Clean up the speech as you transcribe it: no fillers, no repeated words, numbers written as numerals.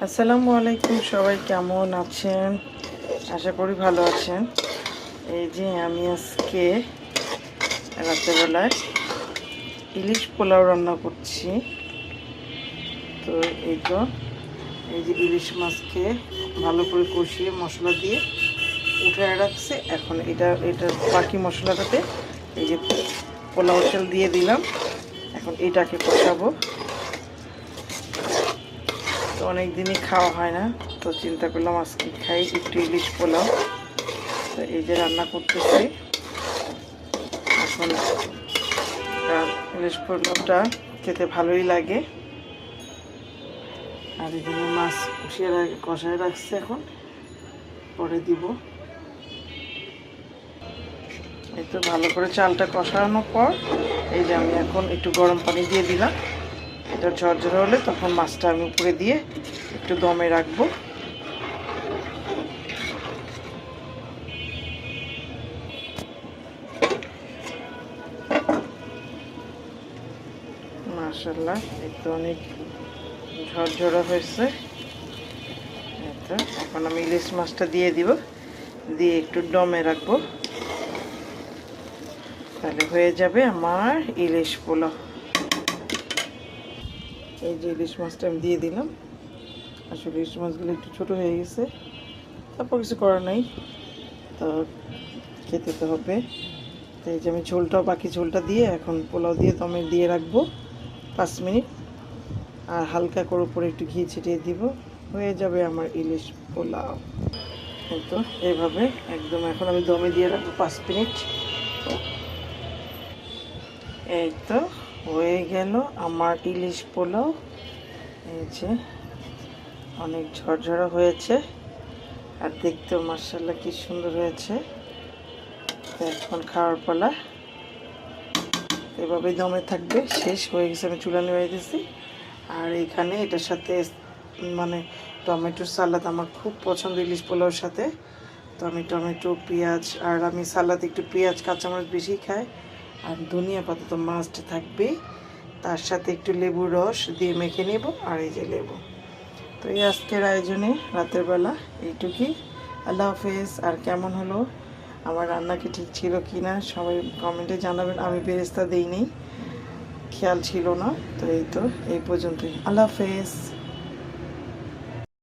আসসালামু আলাইকুম, সবাই কেমন আছেন? আশা করি ভালো আছেন। এই যে আমি আজকে রাত্রেবেলায় ইলিশ পোলাও রান্না করছি। তো এই যে ইলিশ মাছকে ভালো করে কষিয়ে মশলা দিয়ে উঠায় রাখছে। এখন এটা বাকি মশলাটাতে এই যে পোলাও চাল দিয়ে দিলাম। এখন এটাকে কষাবো। তো অনেক দিনই খাওয়া হয় না, তো চিন্তা করলাম আজকে খাই একটু ইলিশ পোলাও। তো এই যে রান্না করতেছি এখন। ইলিশ পোলাওটা খেতে ভালোই লাগে। আর এখানে মাছ কষায় রাখছে, এখন পরে দিব। এই তো ভালো করে চালটা কষানোর পর এই যে আমি এখন একটু গরম পানি দিয়ে দিলাম। এটা ঝরঝরে হলে তখন মাছটা আমি উপরে দিয়ে একটু দমে রাখবো। মাশাআল্লাহ, এই তো অনেক ঝরঝরা হয়েছে। তো এখন আমি ইলিশ মাছটা দিয়ে দিব, দিয়ে একটু দমে রাখবো। তাহলে হয়ে যাবে আমার ইলিশ পোলাও। এই যে ইলিশ মাছটা আমি দিয়ে দিলাম। আসলে ইলিশ মাছগুলো একটু ছোটো হয়ে গেছে, তারপর কিছু করার নাই, তো খেতে তো হবে। তো এই যে আমি বাকি ঝোলটা দিয়ে এখন পোলাও দিয়ে দমে দিয়ে রাখবো 5 মিনিট। আর হালকা করে উপরে একটু ঘি ছিটিয়ে দিব, হয়ে যাবে আমার ইলিশ পোলাও। তো এইভাবে একদম এখন আমি দমে দিয়ে রাখবো 5 মিনিট। এই তো হয়ে গেল আমার ইলিশ পোলাও। এই যে অনেক ঝরঝরা হয়েছে, আর দেখতেও মাশাআল্লাহ কি সুন্দর হয়েছে। তো এখন খাওয়ার পালা। এভাবেই দমে থাকবে। শেষ হয়ে গেছে, আমি চুলা নিয়ে দিয়েছি। আর এখানে এটার সাথে মানে টমেটোর সালাদ আমার খুব পছন্দ ইলিশ পোলাওর সাথে। তো আমি টমেটো, পেঁয়াজ, আর আমি সালাদ একটু পেঁয়াজ কাঁচামরিচ বেশি খাই। আর ধনিয়া পাতা তো মাস্ট থাকবেই। তার সাথে একটু লেবুর রস দিয়ে মেখে নেব। আর এই যে লেবু। তো এই আজকের আয়োজনে রাতের বেলা এইটুকুই। আল্লাহ হাফেজ। আর কেমন হলো আমার রান্না, কি ঠিক ছিল কি না সবাই কমেন্টে জানাবেন। আমি বেরেস্তা দিইনি, খেয়াল ছিল না। তো এই পর্যন্তই। আল্লাহ হাফেজ।